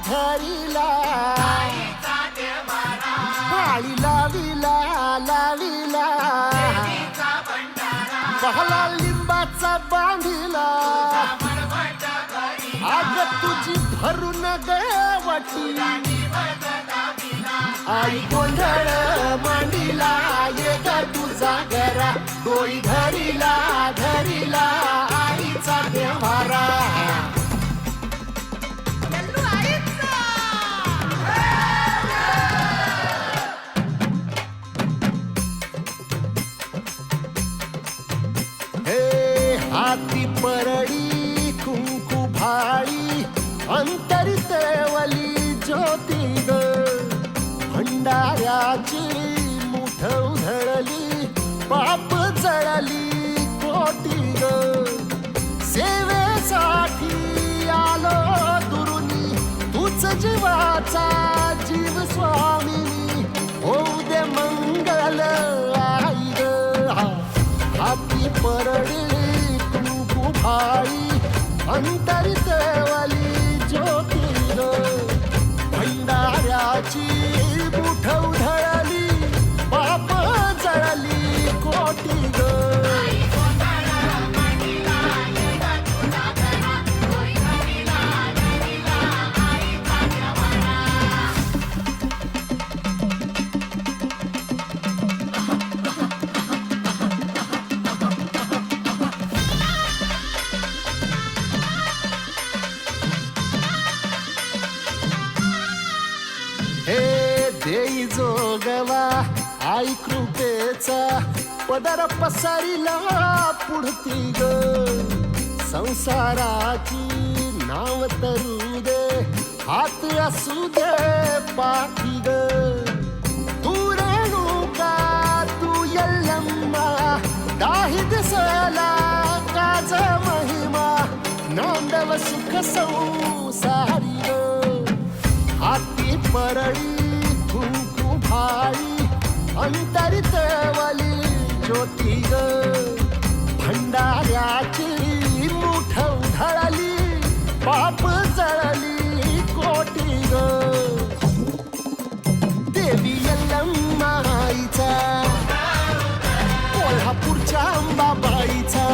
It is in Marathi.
धरिला माळी लाविला लाविला पहला लिंबाचा बांधिला आग तुझी भरून गवटी आई गोंधळ मांडिला ये ग तुझा घरा डोई धरिला धरिला आईचा देवारा हे हाती परडी कुंकू भाळी अंतरितवली ज्योती ग भंडाऱ्याची मुठ उधळली पाप जळली कोटी ग सेवेसाठी आलो दुरुनी तूच जीवाचा जीव स्वामिनी होऊ दे मंगल आई ग हाती परडी कुंकू भाळी अंतरितवली ज्योती ग भंडाऱ्याची मुठ उधळली पाप जळली कोटी ग हे देई जोगवा आई कृपेचा पदर पसरिला पुढती ग संसाराची नाव तरू दे हात असू दे पाठी ग तू रेणुका तू यल्लम्मा दाही दिसला काज महिमा नांदव सुख संसारी ग हाती परडी कुंकू भाळी अंतरितवली ज्योती ग भंडाऱ्याची मुठ उधळली पाप जळली कोटी ग देवी यल्लम्मा आईचा कोल्हापूरच्या अंबाबाईचा